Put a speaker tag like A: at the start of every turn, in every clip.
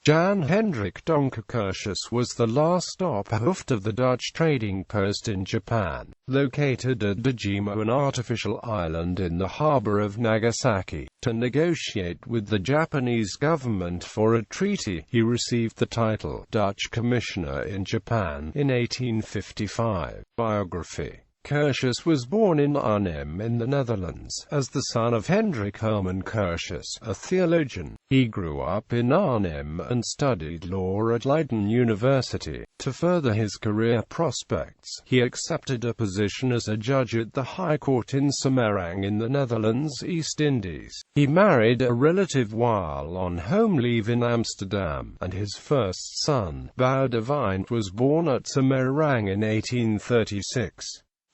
A: Jan Hendrik Donker Curtius was the last Opperhoofd of the Dutch trading post in Japan, located at Dejima, an artificial island in the harbor of Nagasaki, to negotiate with the Japanese government for a treaty. He received the title Dutch Commissioner in Japan in 1855. Biography. Curtius was born in Arnhem in the Netherlands, as the son of Hendrik Herman Curtius, a theologian. He grew up in Arnhem and studied law at Leiden University. To further his career prospects, he accepted a position as a judge at the High Court in Semarang in the Netherlands, East Indies. He married a relative while on home leave in Amsterdam, and his first son, Boudewijn, was born at Semarang in 1836.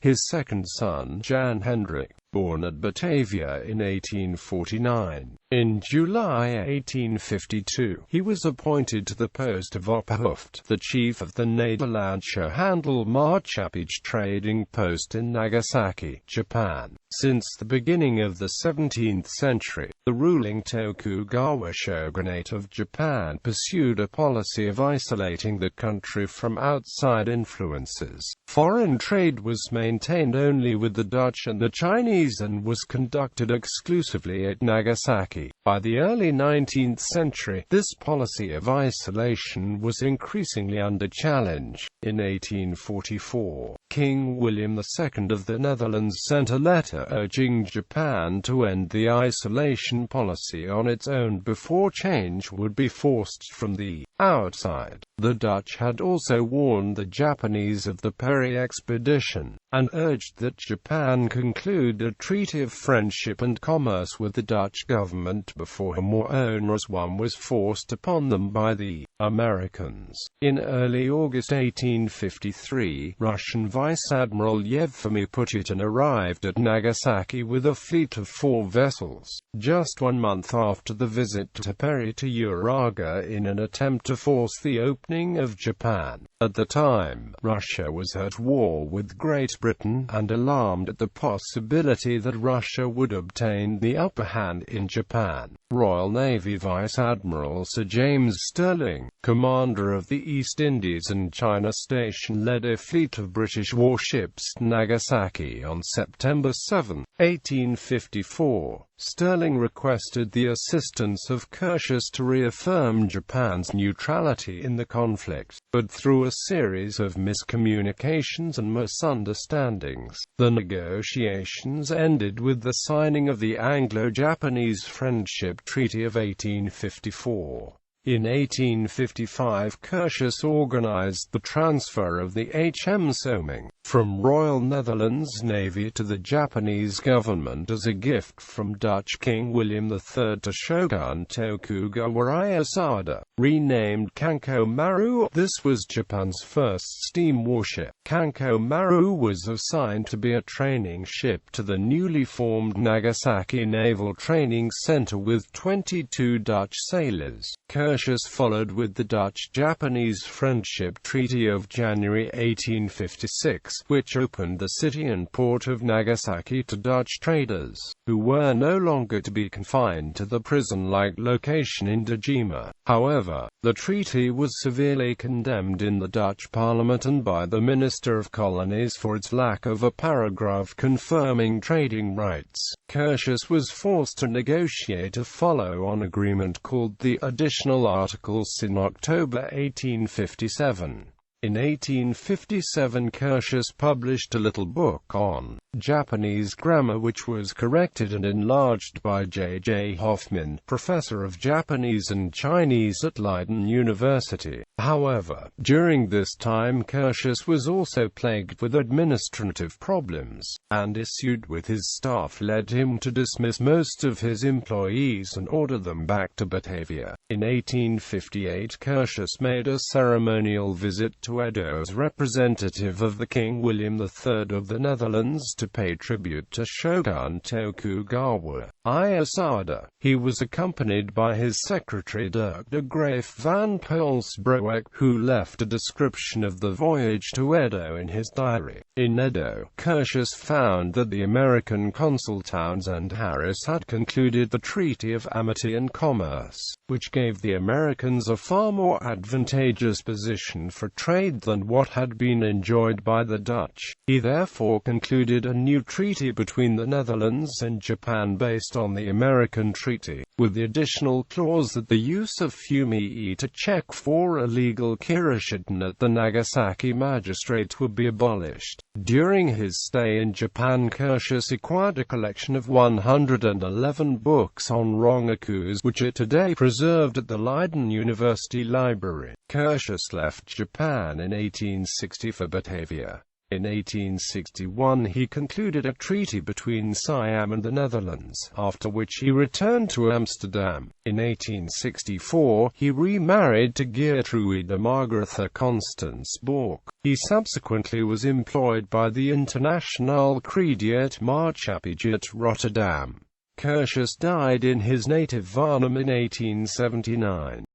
A: His second son, Jan Hendrik, born at Batavia in 1849. In July 1852, he was appointed to the post of Opperhoofd, the chief of the Nederlandsche Handel-Maatschappij trading post in Nagasaki, Japan. Since the beginning of the 17th century, the ruling Tokugawa shogunate of Japan pursued a policy of isolating the country from outside influences. Foreign trade was maintained only with the Dutch and the Chinese and was conducted exclusively at Nagasaki. By the early 19th century, this policy of isolation was increasingly under challenge. In 1844, King William II of the Netherlands sent a letter urging Japan to end the isolation policy on its own before change would be forced from the outside. The Dutch had also warned the Japanese of the Perry expedition, and urged that Japan conclude a treaty of friendship and commerce with the Dutch government before a more onerous one was forced upon them by the Americans. In early August 1853, Russian Vice Admiral Yevgeny Putin arrived at Nagasaki with a fleet of 4 vessels, just 1 month after the visit to Perry to Uraga in an attempt to force the opening of Japan. At the time, Russia was at war with Great Britain, and alarmed at the possibility that Russia would obtain the upper hand in Japan. Royal Navy Vice Admiral Sir James Stirling, commander of the East Indies and China Station, led a fleet of British warships to Nagasaki on September 7, 1854. Stirling requested the assistance of Curtius to reaffirm Japan's neutrality in the conflict, but through a series of miscommunications and misunderstandings, the negotiations ended with the signing of the Anglo-Japanese Friendship Treaty of 1854. In 1855, Curtius organized the transfer of the H.M. Soming from Royal Netherlands Navy to the Japanese government as a gift from Dutch King William III to Shogun Tokugawa Ieyasu, renamed Kanko Maru. This was Japan's first steam warship. Kanko Maru was assigned to be a training ship to the newly formed Nagasaki Naval Training Center with 22 Dutch sailors. Curtius followed with the Dutch-Japanese Friendship Treaty of January 1856, which opened the city and port of Nagasaki to Dutch traders, who were no longer to be confined to the prison-like location in Dejima. However, the treaty was severely condemned in the Dutch Parliament and by the Minister of Colonies for its lack of a paragraph confirming trading rights. Curtius was forced to negotiate a follow-on agreement called the Additional Articles in October 1857. In 1857, Curtius published a little book on Japanese grammar which was corrected and enlarged by J.J. Hoffman, professor of Japanese and Chinese at Leiden University. However, during this time Curtius was also plagued with administrative problems, and issues with his staff led him to dismiss most of his employees and order them back to Batavia. In 1858, Curtius made a ceremonial visit to Edo as representative of the King William III of the Netherlands to pay tribute to Shogun Tokugawa. Iyasada. He was accompanied by his secretary Dirk de Graaf van Pulsbroek, who left a description of the voyage to Edo in his diary. In Edo, Curtius found that the American consul Townsend Harris had concluded the Treaty of Amity and Commerce, which gave the Americans a far more advantageous position for trade than what had been enjoyed by the Dutch. He therefore concluded a new treaty between the Netherlands and Japan based on the American treaty, with the additional clause that the use of fumii to check for illegal kirishiten at the Nagasaki magistrate would be abolished. During his stay in Japan, Curtius acquired a collection of 111 books on rongakus, which are today preserved at the Leiden University Library. Curtius left Japan in 1860 for Batavia. In 1861 he concluded a treaty between Siam and the Netherlands, after which he returned to Amsterdam. In 1864, he remarried to Geertruide Margaretha Constance Bork. He subsequently was employed by the Internationale Crediet Maatschappij at Rotterdam. Curtius died in his native Varnum in 1879.